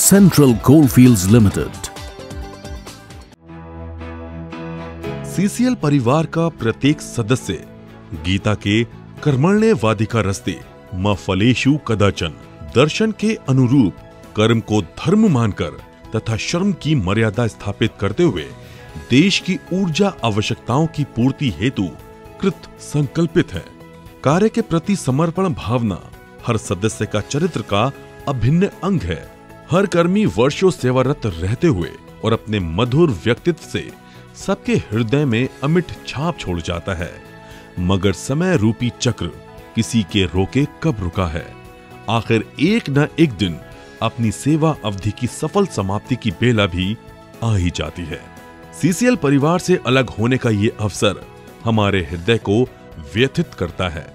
Central Coalfields Limited. CCL परिवार का प्रत्येक सदस्य गीता के कर्मण्य वाधिका रस्ते म फलेषु कदाचन दर्शन के अनुरूप कर्म को धर्म मानकर तथा श्रम की मर्यादा स्थापित करते हुए देश की ऊर्जा आवश्यकताओं की पूर्ति हेतु कृत संकल्पित है। कार्य के प्रति समर्पण भावना हर सदस्य का चरित्र का अभिन्न अंग है। हर कर्मी वर्षों सेवारत रहते हुए और अपने मधुर व्यक्तित्व से सबके हृदय में अमिट छाप छोड़ जाता है, मगर समय रूपी चक्र किसी के रोके कब रुका है। आखिर एक न एक दिन अपनी सेवा अवधि की सफल समाप्ति की बेला भी आ ही जाती है। सीसीएल परिवार से अलग होने का ये अवसर हमारे हृदय को व्यथित करता है।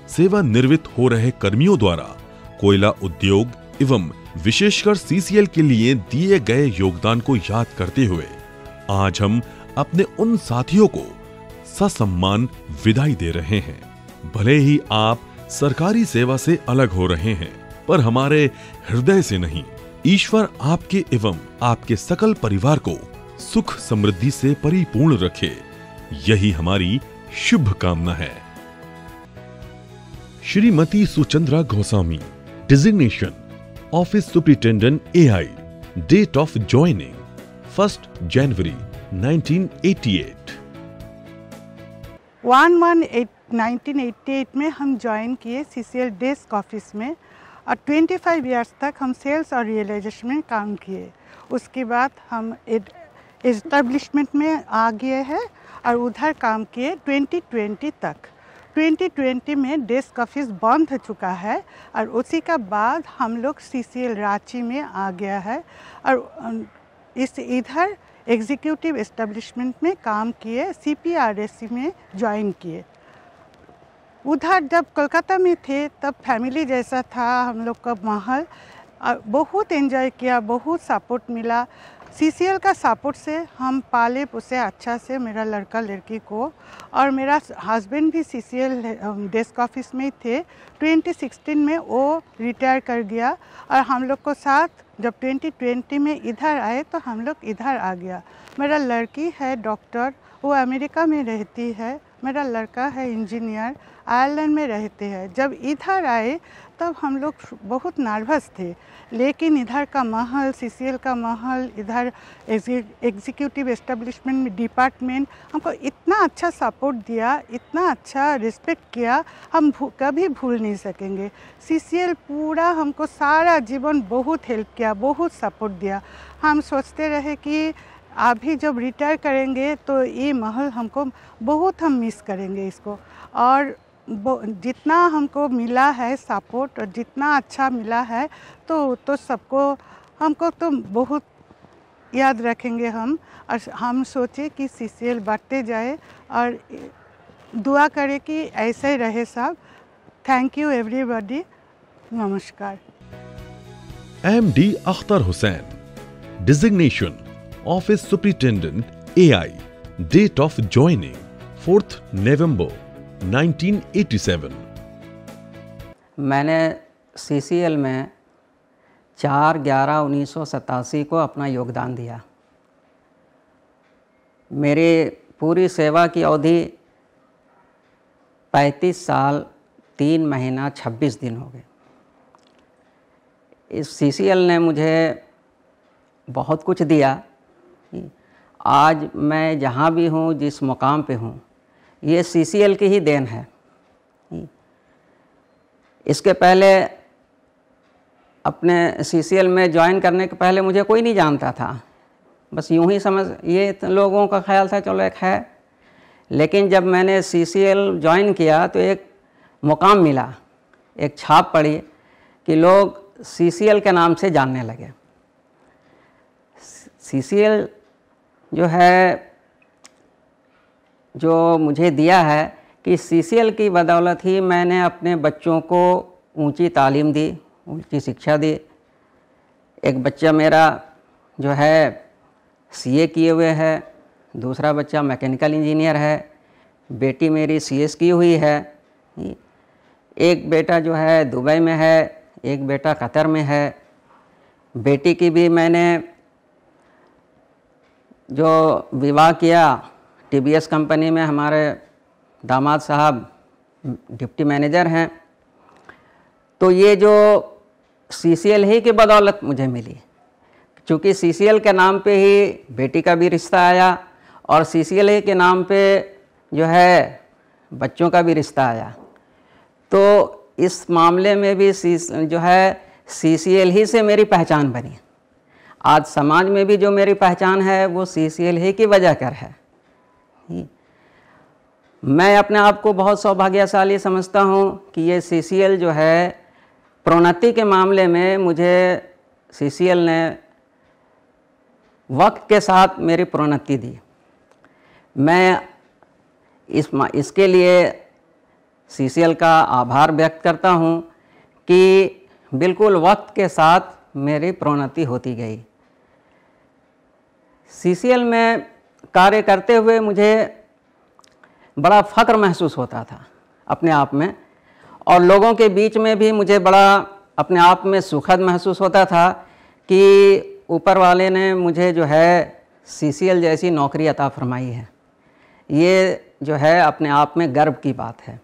सेवा निवृत्त हो रहे कर्मियों द्वारा कोयला उद्योग एवं विशेषकर सीसीएल के लिए दिए गए योगदान को याद करते हुए आज हम अपने उन साथियों को ससम्मान विदाई दे रहे हैं। भले ही आप सरकारी सेवा से अलग हो रहे हैं, पर हमारे हृदय से नहीं। ईश्वर आपके एवं आपके सकल परिवार को सुख समृद्धि से परिपूर्ण रखे, यही हमारी शुभ कामना है। Shrimati Suchandra Goswami, designation office superintendent AI, date of joining 1 जनवरी 1988। 1988 में हम ज्वाइन किए सीसीएल डेस्क ऑफिस में और 25 इयर्स तक हम सेल्स और रियलाइजेशन में काम किए। उसके बाद हम एस्टेब्लिशमेंट में आ गए हैं और उधर काम किए 2020 तक। 2020 में डेस्क ऑफिस बंद हो चुका है और उसी का बाद हम लोग सीसीएल रांची में आ गया है और इधर एग्जीक्यूटिव एस्टेब्लिशमेंट में काम किए, CPRSC में ज्वाइन किए। उधर जब कोलकाता में थे तब फैमिली जैसा था हम लोग का माहौल, बहुत एंजॉय किया, बहुत सपोर्ट मिला। सीसीएल का सपोर्ट से हम पाले उसे अच्छा से, मेरा लड़का लड़की को, और मेरा हस्बैंड भी सीसीएल डेस्क ऑफिस में थे। 2016 में वो रिटायर कर गया और हम लोग को साथ जब 2020 में इधर आए तो हम लोग इधर आ गया। मेरा लड़की है डॉक्टर, वो अमेरिका में रहती है। मेरा लड़का है इंजीनियर, आयरलैंड में रहते हैं। जब इधर आए तब हम लोग बहुत नर्वस थे, लेकिन इधर का माहौल, सीसीएल का माहौल, इधर एग्जीक्यूटिव एस्टेब्लिशमेंट में डिपार्टमेंट हमको इतना अच्छा सपोर्ट दिया, इतना अच्छा रिस्पेक्ट किया, हम कभी भूल नहीं सकेंगे। सीसीएल पूरा हमको सारा जीवन बहुत हेल्प किया, बहुत सपोर्ट दिया। हम सोचते रहे कि अभी जब रिटायर करेंगे तो ये माहौल हमको बहुत हम मिस करेंगे इसको, और जितना हमको मिला है सपोर्ट और जितना अच्छा मिला है तो सबको हमको तो बहुत याद रखेंगे हम। और हम सोचे कि सीसीएल बढ़ते जाए और दुआ करें कि ऐसे ही रहे सब। Thank you everybody. नमस्कार। MD Akhtar Hussain, designation office superintendent AI, date of joining 4 नवंबर 1987। मैंने सीसीएल में 4/11/1987 को अपना योगदान दिया। मेरी पूरी सेवा की अवधि 35 साल 3 महीना 26 दिन हो गए। इस सीसीएल ने मुझे बहुत कुछ दिया। आज मैं जहाँ भी हूँ, जिस मुकाम पे हूँ, ये सीसीएल की ही देन है। इसके पहले अपने सीसीएल में ज्वाइन करने के पहले मुझे कोई नहीं जानता था, बस यूं ही समझ, ये लोगों का ख्याल था चलो एक है। लेकिन जब मैंने सीसीएल ज्वाइन किया तो एक मुकाम मिला, एक छाप पड़ी कि लोग सीसीएल के नाम से जानने लगे। सीसीएल जो है, जो मुझे दिया है कि सीसीएल की बदौलत ही मैंने अपने बच्चों को ऊंची तालीम दी, ऊंची शिक्षा दी। एक बच्चा मेरा जो है सीए किए हुए है, दूसरा बच्चा मैकेनिकल इंजीनियर है, बेटी मेरी सीएस की हुई है, एक बेटा जो है दुबई में है, एक बेटा कतर में है, बेटी की भी मैंने जो विवाह किया TBS कंपनी में, हमारे दामाद साहब डिप्टी मैनेजर हैं। तो ये जो CCL ही की बदौलत मुझे मिली, क्योंकि CCL के नाम पे ही बेटी का भी रिश्ता आया और CCL ही के नाम पे जो है बच्चों का भी रिश्ता आया। तो इस मामले में भी जो है CCL ही से मेरी पहचान बनी। आज समाज में भी जो मेरी पहचान है वो CCL ही की वजह कर है। मैं अपने आप को बहुत सौभाग्यशाली समझता हूँ कि ये CCL जो है प्रोन्नति के मामले में मुझे CCL ने वक्त के साथ मेरी प्रोन्नति दी। मैं इसके लिए CCL का आभार व्यक्त करता हूँ कि बिल्कुल वक्त के साथ मेरी प्रोन्नति होती गई। CCL में कार्य करते हुए मुझे बड़ा फ़ख्र महसूस होता था अपने आप में, और लोगों के बीच में भी मुझे बड़ा अपने आप में सुखद महसूस होता था कि ऊपर वाले ने मुझे जो है CCL जैसी नौकरी अता फरमाई है। ये जो है अपने आप में गर्व की बात है।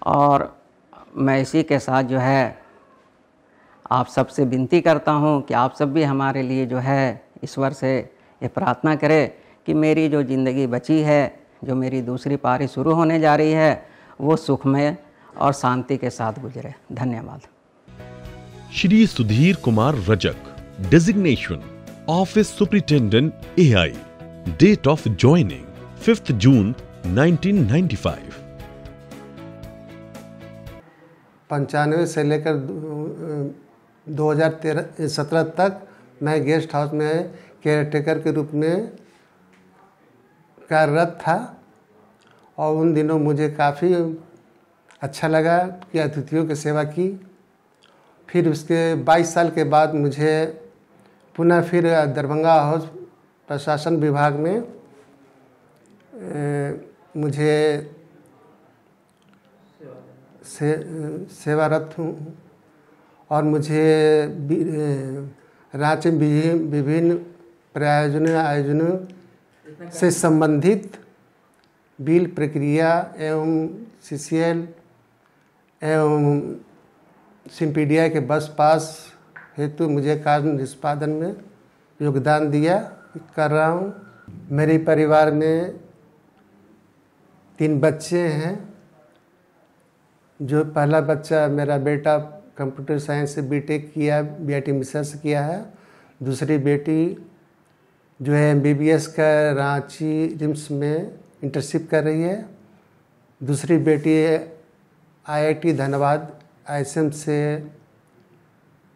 और मैं इसी के साथ जो है आप सबसे विनती करता हूँ कि आप सब भी हमारे लिए जो है ईश्वर से ये प्रार्थना करें कि मेरी जो ज़िंदगी बची है, जो मेरी दूसरी पारी शुरू होने जा रही है, वो सुखमय और शांति के साथ गुजरे। धन्यवाद। Shri Sudhir Kumar Rajak, designation office superintendent AI, date of joining 5 जून 1995। 95 से लेकर 2017 तक मैं गेस्ट हाउस में केयरटेकर के रूप में कार्यरत था, और उन दिनों मुझे काफ़ी अच्छा लगा कि अतिथियों की सेवा की। फिर उसके 22 साल के बाद मुझे पुनः फिर दरभंगा हाउस प्रशासन विभाग में मुझे सेवारत हूँ, और मुझे राज्य में विभिन्न आयोजनों से संबंधित बिल प्रक्रिया एवं CCL एवं सिम्पीडिया के बस पास हेतु मुझे कार्य निष्पादन में योगदान दिया कर रहा हूँ। मेरे परिवार में 3 बच्चे हैं। जो पहला बच्चा मेरा बेटा कंप्यूटर साइंस से BTech किया, BIT मिश्रा से किया है। दूसरी बेटी जो है MBBS का रांची रिम्स में इंटर्नशिप कर रही है। दूसरी बेटी IIT धनबाद ISM से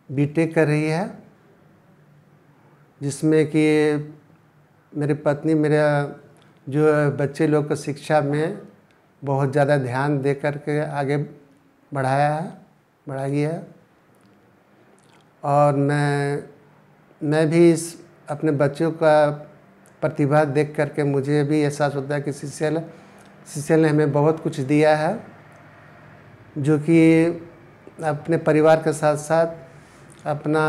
BTech कर रही है, जिसमें कि मेरी पत्नी मेरा जो बच्चे लोग को शिक्षा में बहुत ज़्यादा ध्यान दे कर के आगे बढ़ाई है। और मैं भी अपने बच्चों का प्रतिभा देख करके मुझे भी एहसास होता है कि CCL ने हमें बहुत कुछ दिया है, जो कि अपने परिवार के साथ साथ अपना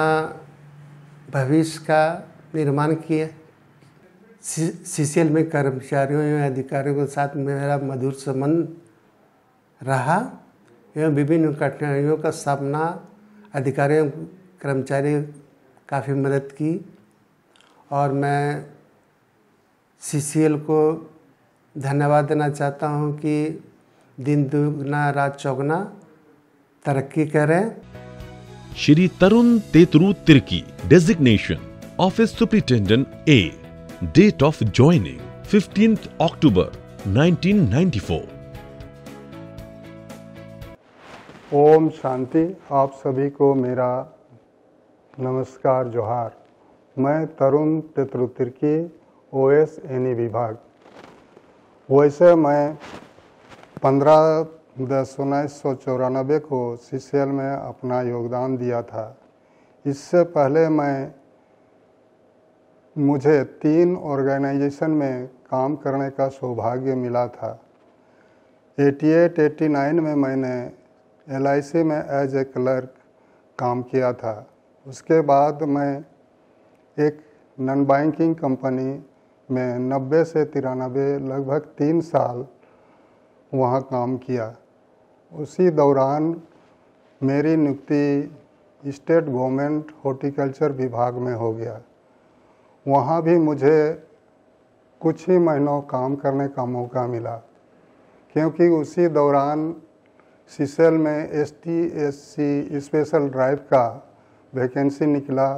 भविष्य का निर्माण किए। CCL में कर्मचारियों या अधिकारियों के साथ मेरा मधुर संबंध रहा एवं विभिन्न कठिनाइयों का सामना अधिकारियों कर्मचारी काफ़ी मदद की, और मैं CCL को धन्यवाद देना चाहता हूं कि दिन दुगना रात चौगुना तरक्की करें। Shri Tarun Tetru Tirkey, designation office superintendent A, date of joining 15 October 1994। ओम शांति। आप सभी को मेरा नमस्कार, जोहार। मैं तरुण तेतरू तिर्की, OS NE विभाग। वैसे मैं 15/10/1994 को CCL में अपना योगदान दिया था। इससे पहले मुझे 3 ऑर्गेनाइजेशन में काम करने का सौभाग्य मिला था। 88-89 में मैंने LIC में एज ए क्लर्क काम किया था। उसके बाद मैं एक नॉन बैंकिंग कंपनी में 90 से 93 लगभग 3 साल वहाँ काम किया। उसी दौरान मेरी नियुक्ति स्टेट गवर्नमेंट हॉर्टिकल्चर विभाग में हो गया। वहाँ भी मुझे कुछ ही महीनों काम करने का मौका मिला, क्योंकि उसी दौरान सीसेल में ST/SC स्पेशल ड्राइव का वैकेंसी निकला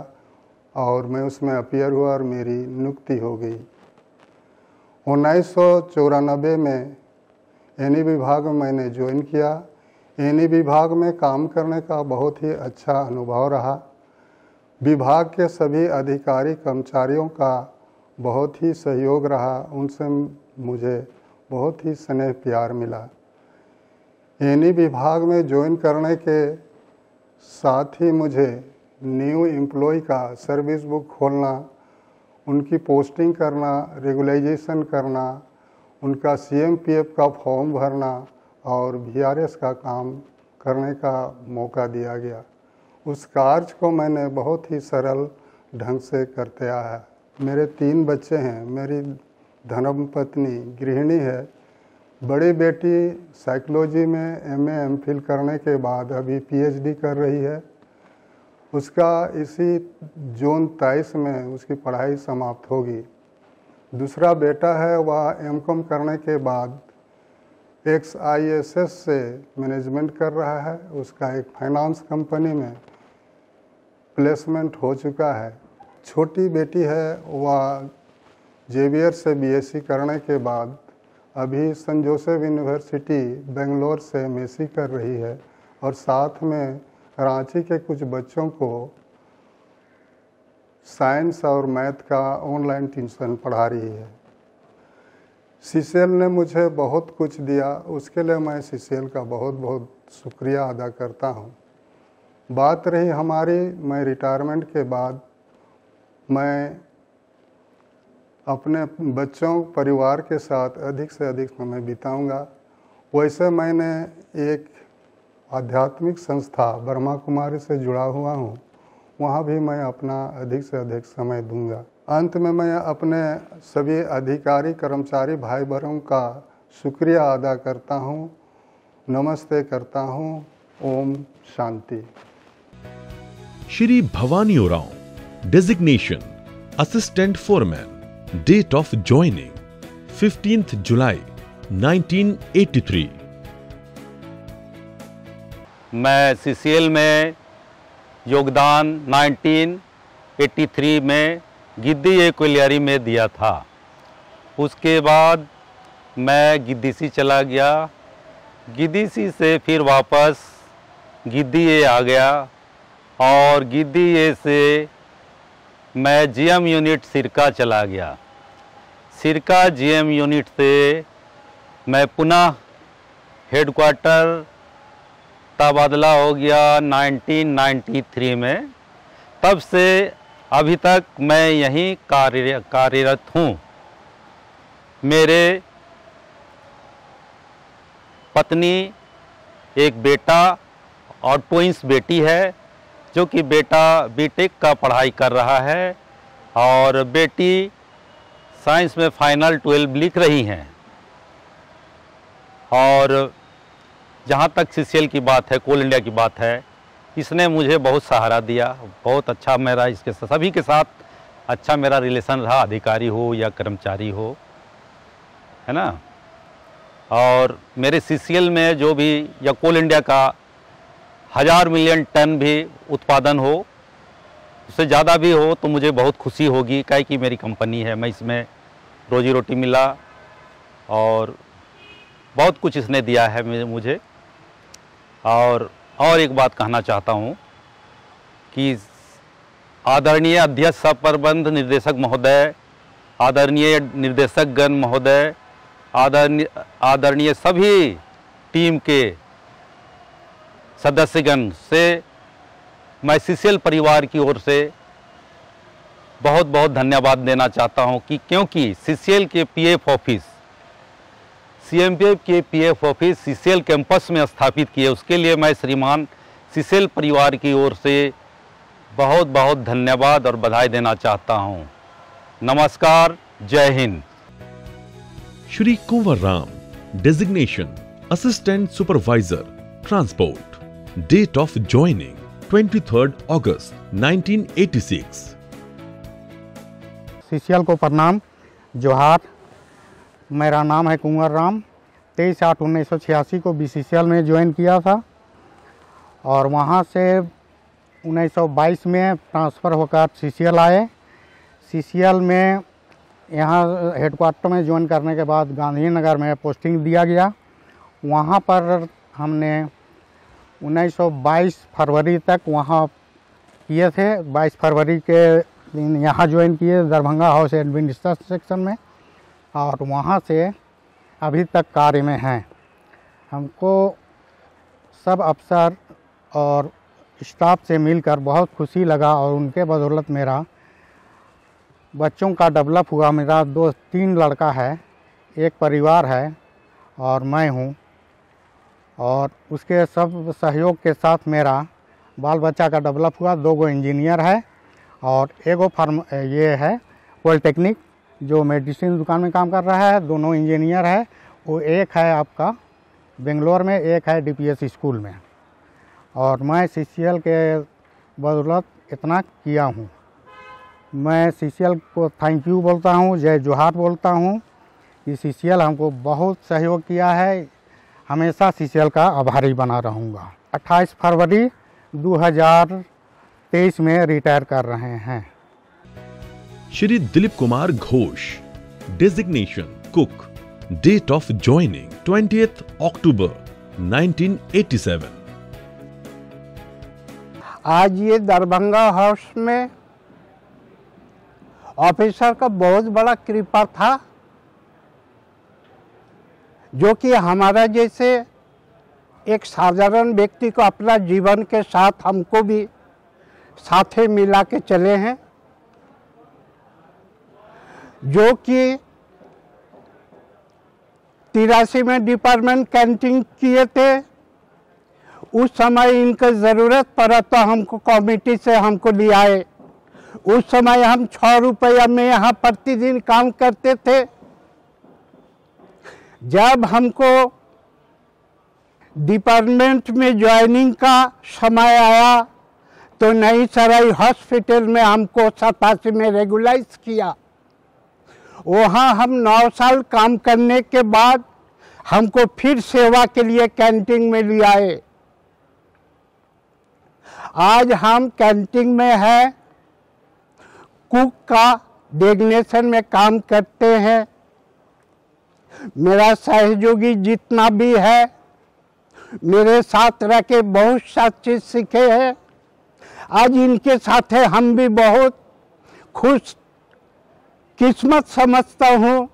और मैं उसमें अपीयर हुआ और मेरी नियुक्ति हो गई। 1994 में एनी विभाग में मैंने ज्वाइन किया। एनी विभाग में काम करने का बहुत ही अच्छा अनुभव रहा। विभाग के सभी अधिकारी कर्मचारियों का बहुत ही सहयोग रहा, उनसे मुझे बहुत ही स्नेह प्यार मिला। एनी विभाग में ज्वाइन करने के साथ ही मुझे न्यू एम्प्लॉय का सर्विस बुक खोलना, उनकी पोस्टिंग करना, रेगुलाइजेशन करना, उनका CMPF का फॉर्म भरना और VRS का काम करने का मौका दिया गया। उस कार्य को मैंने बहुत ही सरल ढंग से करते आया। मेरे 3 बच्चे हैं। मेरी धर्मपत्नी गृहिणी है। बड़ी बेटी साइकोलॉजी में MA MPhil करने के बाद अभी PhD कर रही है। उसका इसी जून 23 में उसकी पढ़ाई समाप्त होगी। दूसरा बेटा है, वह MCOM करने के बाद XISS से मैनेजमेंट कर रहा है। उसका एक फाइनेंस कंपनी में प्लेसमेंट हो चुका है। छोटी बेटी है, वह जेवियर से BSc करने के बाद अभी सेंट जोसेफ यूनिवर्सिटी बेंगलोर से MSc कर रही है और साथ में रांची के कुछ बच्चों को साइंस और मैथ का ऑनलाइन ट्यूशन पढ़ा रही है। सीसीएल ने मुझे बहुत कुछ दिया, उसके लिए मैं सीसीएल का बहुत बहुत शुक्रिया अदा करता हूँ। बात रही हमारी, मैं रिटायरमेंट के बाद मैं अपने बच्चों परिवार के साथ अधिक से अधिक समय बिताऊंगा। वैसे मैंने एक आध्यात्मिक संस्था ब्रह्मा कुमारी से जुड़ा हुआ हूँ, वहाँ भी मैं अपना अधिक से अधिक समय दूंगा। अंत में मैं अपने सभी अधिकारी कर्मचारी भाई बहनों का शुक्रिया अदा करता हूँ, नमस्ते करता हूँ। ओम शांति। Shri Bhawani Oraon, designation assistant foreman, date of joining 15th July 1983। मैं सीसीएल में योगदान 1983 में गिद्दी ए कोलियारी में दिया था। उसके बाद मैं गिद्दीसी चला गया, गिद्दीसी से फिर वापस गिद्दी ए आ गया और गिद्दी ए से मैं GM यूनिट सिरका चला गया। सिरका GM यूनिट से मैं पुनः हेडक्वार्टर तबादला हो गया 1993 में। तब से अभी तक मैं यहीं कार्यरत हूँ। मेरे पत्नी, एक बेटा और ट्विंस बेटी है, जो कि बेटा बीटेक का पढ़ाई कर रहा है और बेटी साइंस में फाइनल 12 लिख रही हैं। और जहाँ तक सीसीएल की बात है, कोल इंडिया की बात है, इसने मुझे बहुत सहारा दिया। बहुत अच्छा मेरा इसके सभी के साथ अच्छा मेरा रिलेशन रहा, अधिकारी हो या कर्मचारी हो, है ना। और मेरे सीसीएल में जो भी या कोल इंडिया का 1000 मिलियन टन भी उत्पादन हो, उससे ज़्यादा भी हो, तो मुझे बहुत खुशी होगी, काहे कि मेरी कंपनी है, मैं इसमें रोजी रोटी मिला और बहुत कुछ इसने दिया है मुझे। और एक बात कहना चाहता हूँ कि आदरणीय अध्यक्ष सह प्रबंध निर्देशक महोदय, आदरणीय निर्देशकगण महोदय, आदरणीय सभी टीम के सदस्यगण से मैं सीसीएल परिवार की ओर से बहुत बहुत धन्यवाद देना चाहता हूं कि क्योंकि सीसीएल के पीएफ ऑफिस, CMPF के पीएफ ऑफिस सीसीएल कैंपस में स्थापित किए, उसके लिए मैं श्रीमान सीसीएल परिवार की ओर से बहुत बहुत धन्यवाद और बधाई देना चाहता हूँ। नमस्कार, जय Hind. Shri Kunwar Ram, designation assistant supervisor transport, date of joining 23 अगस्त 1986। सीसीएल को प्रणाम, जोहार। मेरा नाम है कुंवर राम। 23/8/1986 को बीसीसीएल में ज्वाइन किया था और वहाँ से 1922 में ट्रांसफ़र होकर सीसीएल आए। सीसीएल में यहाँ हेडक्वार्टर में ज्वाइन करने के बाद गांधीनगर में पोस्टिंग दिया गया। वहाँ पर हमने 1922 फरवरी तक वहाँ किए थे। 22 फरवरी के दिन यहाँ ज्वाइन किए दरभंगा हाउस एडमिनिस्ट्रेशन सेक्शन में, और वहाँ से अभी तक कार्य में हैं। हमको सब अफसर और स्टाफ से मिलकर बहुत खुशी लगा और उनके बदौलत मेरा बच्चों का डेवलप हुआ। मेरा 2-3 लड़का है, एक परिवार है और मैं हूँ, और उसके सब सहयोग के साथ मेरा बाल बच्चा का डेवलप हुआ। 2 गो इंजीनियर है और एगो फार्म ये है पॉलिटेक्निक जो मेडिसिन दुकान में काम कर रहा है। दोनों इंजीनियर है। वो एक है आपका बेंगलोर में, एक है डीपीएस स्कूल में, और मैं सीसीएल के बदौलत इतना किया हूँ। मैं सीसीएल को थैंक यू बोलता हूँ, जय जोहार बोलता हूँ कि सीसीएल हमको बहुत सहयोग किया है। हमेशा सीसीएल का आभारी बना रहूँगा। 28 फरवरी 2023 में रिटायर कर रहे हैं। Shri Dilip Kumar Ghosh, designation cook, date of joining 20 अक्टूबर 1987। आज ये दरभंगा हाउस में ऑफिसर का बहुत बड़ा कृपा था, जो कि हमारा जैसे एक साधारण व्यक्ति को अपना जीवन के साथ हमको भी साथे मिला के चले हैं। जो कि 83 में डिपार्टमेंट कैंटीन किए थे। उस समय इनका ज़रूरत पड़ा तो हमको कमेटी से हमको ले आए। उस समय हम 6 रुपया में यहाँ प्रतिदिन काम करते थे। जब हमको डिपार्टमेंट में ज्वाइनिंग का समय आया तो नई सराय हॉस्पिटल में हमको 87 में रेगुलाइज किया। वहाँ हम 9 साल काम करने के बाद हमको फिर सेवा के लिए कैंटीन में ले आए। आज हम कैंटीन में है, कुक का डेजिग्नेशन में काम करते हैं। मेरा सहयोगी जितना भी है मेरे साथ रह के बहुत सा चीज़ सीखे हैं। आज इनके साथ है, हम भी बहुत खुश किस्मत समझता हूँ,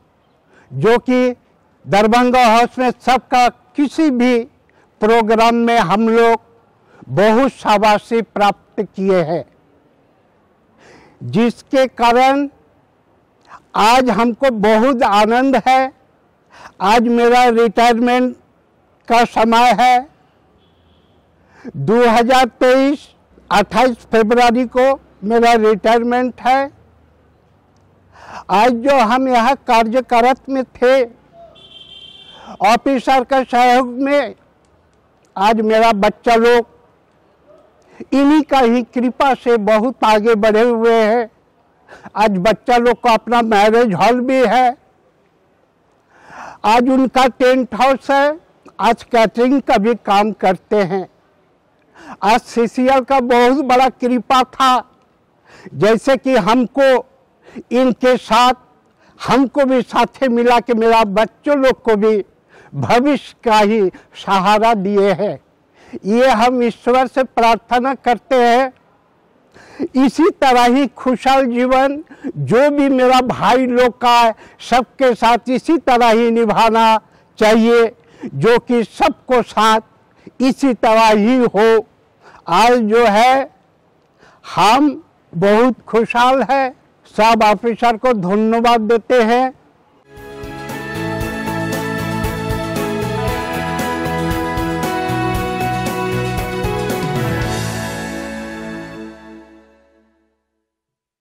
जो कि दरभंगा हाउस में सबका किसी भी प्रोग्राम में हम लोग बहुत शाबाशी प्राप्त किए हैं, जिसके कारण आज हमको बहुत आनंद है। आज मेरा रिटायरमेंट का समय है। 2023 28 फरवरी को मेरा रिटायरमेंट है। आज जो हम यहाँ कार्यरत में थे ऑफिसर का सहयोग में, आज मेरा बच्चा लोग इन्हीं का ही कृपा से बहुत आगे बढ़े हुए हैं। आज बच्चा लोग का अपना मैरिज हॉल भी है। आज उनका टेंट हाउस है। आज कैटरिंग का भी काम करते हैं। आज सीसीएल का बहुत बड़ा कृपा था, जैसे कि हमको इनके साथ हमको भी साथे मिला के मेरा बच्चों लोग को भी भविष्य का ही सहारा दिए हैं। ये हम ईश्वर से प्रार्थना करते हैं, इसी तरह ही खुशहाल जीवन जो भी मेरा भाई लोग का है सबके साथ इसी तरह ही निभाना चाहिए, जो कि सबको साथ इसी तरह ही हो। आज जो है हम बहुत खुशहाल है। सब ऑफिसर को धन्यवाद देते हैं।